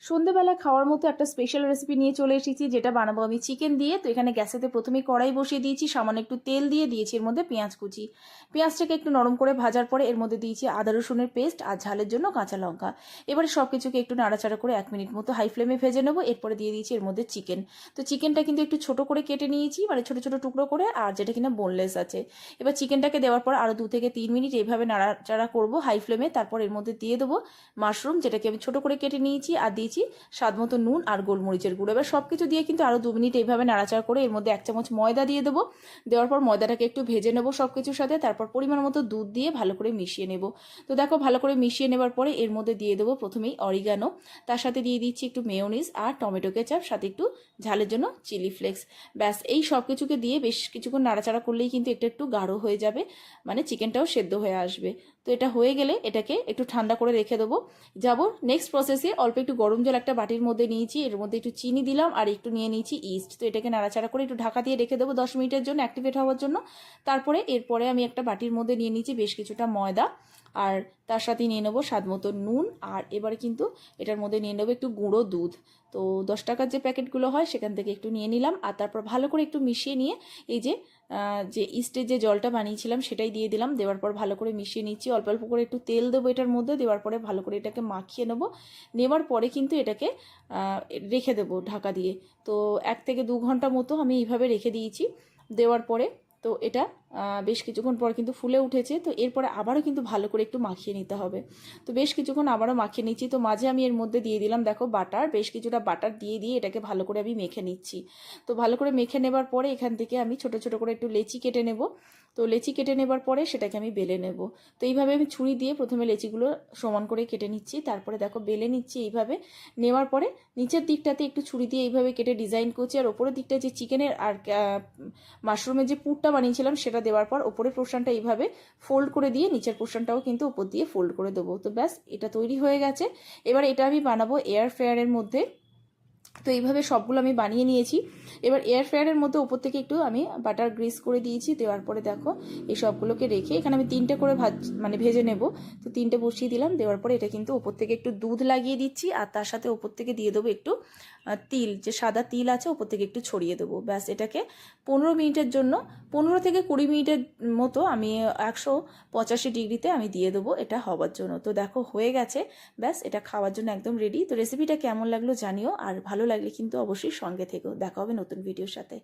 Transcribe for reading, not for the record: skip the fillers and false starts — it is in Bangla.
সন্ধ্যেবেলা খাওয়ার মতো একটা স্পেশাল রেসিপি নিয়ে চলে এসেছি, যেটা বানাবো আমি চিকেন দিয়ে। তো এখানে গ্যাসেতে প্রথমে কড়াই বসিয়ে দিয়েছি, সামান্য একটু তেল দিয়ে দিয়েছি এর মধ্যে পেঁয়াজ কুচি। পেঁয়াজটাকে একটু নরম করে ভাজার পরে এর মধ্যে দিয়েছি আদা রসুনের পেস্ট আর ঝালের জন্য কাঁচা লঙ্কা। এবারে সব কিছুকে একটু নাড়াচাড়া করে 1 মিনিট মতো হাই ফ্লেমে ভেজে নেবো। এরপরে দিয়ে দিয়েছি এর মধ্যে চিকেন। তো চিকেনটা কিন্তু একটু ছোট করে কেটে নিয়েছি, মানে ছোট ছোট টুকরো করে, আর যেটা কিনা বোনলেস আছে। এবার চিকেনটাকে দেওয়ার পর আরও 2 থেকে 3 মিনিট এইভাবে নাড়াচাড়া করবো হাই ফ্লেমে। তারপর এর মধ্যে দিয়ে দেবো মাশরুম, যেটাকে আমি ছোট করে কেটে নিয়েছি, আর দিয়েছি স্বাদ মতো নুন আর গোলমরিচের গুঁড়ো। এবার সব কিছু দিয়ে কিন্তু আরও 2 মিনিট এইভাবে নাড়াচাড়া করে এর মধ্যে 1 চামচ ময়দা দিয়ে দেবো। দেওয়ার পর ময়দাটাকে একটু ভেজে নেবো সব কিছুর সাথে। তারপর পরিমাণ মতো দুধ দিয়ে ভালো করে মিশিয়ে নেব। তো দেখো ভালো করে মিশিয়ে নেবার পরে এর মধ্যে দিয়ে দেবো প্রথমেই অরিগানো, তার সাথে দিয়ে দিচ্ছি একটু মেয়োনিজ আর টমেটো কেচাপ, সাথে একটু ঝালের জন্য চিলি ফ্লেক্স। ব্যাস এই সব কিছুকে দিয়ে বেশ কিছুক্ষণ নাড়াচাড়া করলেই কিন্তু একটু একটু গাঢ় হয়ে যাবে, মানে চিকেনটাও সেদ্ধ হয়ে আসবে। তো এটা হয়ে গেলে এটাকে একটু ঠান্ডা করে রেখে দেবো। যাবো নেক্সট প্রসেসে। অল্প একটু গরম জল একটা বাটির মধ্যে নিয়েছি, এর মধ্যে একটু চিনি দিলাম আর একটু নিয়ে নিয়েছি ইস্ট। তো এটাকে নাড়াচাড়া করে একটু ঢাকা দিয়ে রেখে দেবো 10 মিনিটের জন্য, অ্যাক্টিভেট হওয়ার জন্য। তারপরে এরপরে আমি একটা বাটির মধ্যে নিয়ে নিয়েছি বেশ কিছুটা ময়দা, আর তার সাথে নিয়ে নেবো স্বাদ মতো নুন, আর এবারে কিন্তু এটার মধ্যে নিয়ে নেবো একটু গুঁড়ো দুধ। তো 10 টাকার যে প্যাকেটগুলো হয় সেখান থেকে একটু নিয়ে নিলাম, আর তারপর ভালো করে একটু মিশিয়ে নিয়ে এই যে ইস্টের যে জলটা বানিয়েছিলাম সেটাই দিয়ে দিলাম। দেওয়ার পর ভালো করে মিশিয়ে নিচ্ছি। অল্প অল্প করে একটু তেল দেবো এটার মধ্যে, দেওয়ার পরে ভালো করে এটাকে মাখিয়ে নেবো। নেবার পরে কিন্তু এটাকে রেখে দেবো ঢাকা দিয়ে। তো 1 থেকে 2 ঘন্টা মতো আমি এইভাবে রেখে দিয়েছি। দেওয়ার পরে তো এটা বেশ কিছুক্ষণ পর কিন্তু ফুলে উঠেছে। তো এরপরে আবারও কিন্তু ভালো করে একটু মাখিয়ে নিতে হবে। তো বেশ কিছুক্ষণ আবারও মাখিয়ে নিচ্ছি। তো মাঝে আমি এর মধ্যে দিয়ে দিলাম দেখো বাটার, বেশ কিছুটা বাটার দিয়ে এটাকে ভালো করে আমি মেখে নিচ্ছি। তো ভালো করে মেখে নেবার পরে এখান থেকে আমি ছোট ছোট করে একটু লেচি কেটে নেব। তো লেচি কেটে নেবার পরে সেটাকে আমি বেলে নেব। তো এইভাবে আমি ছুরি দিয়ে প্রথমে লেচিগুলো সমান করে কেটে নিচ্ছি, তারপরে দেখো বেলে নিচ্ছি। এইভাবে নেওয়ার পরে নিচের দিকটাতে একটু ছুরি দিয়ে এইভাবে কেটে ডিজাইন করছি, আর ওপরের দিকটা যে চিকেনের আর মাশরুমের যে পুরটা বানিয়েছিলাম সেটা দেওয়ার পর ওপরের পোর্শনটা এইভাবে ফোল্ড করে দিয়ে নিচের পোর্শনটাও কিন্তু উপর দিয়ে ফোল্ড করে দেবো। তো ব্যাস এটা তৈরি হয়ে গেছে। এবার এটা আমি বানাবো এয়ার ফ্রায়ারের মধ্যে। তো এইভাবে সবগুলো আমি বানিয়ে নিয়েছি। এবার এয়ার ফ্রায়ারের মধ্যে উপর থেকে একটু আমি বাটার গ্রিস করে দিয়েছি। দেওয়ার পরে দেখো এই সবগুলোকে রেখে এখানে আমি 3টে করে ভেজে নেব। তো 3টে বসিয়ে দিলাম। দেওয়ার পরে এটা কিন্তু উপর থেকে একটু দুধ লাগিয়ে দিচ্ছি, আর তার সাথে উপর থেকে দিয়ে দেবো একটু তিল, যে সাদা তিল আছে উপর থেকে একটু ছড়িয়ে দেবো। ব্যাস এটাকে 15 মিনিটের জন্য, 15 থেকে 20 মিনিটের মতো আমি 185 ডিগ্রিতে আমি দিয়ে দেবো এটা হওয়ার জন্য। তো দেখো হয়ে গেছে। ব্যাস এটা খাওয়ার জন্য একদম রেডি। তো রেসিপিটা কেমন লাগলো জানিও, আর ভালো লাগলে কিন্তু অবশ্যই সঙ্গে থেকো। দেখা হবে নতুন ভিডিওর সাথে।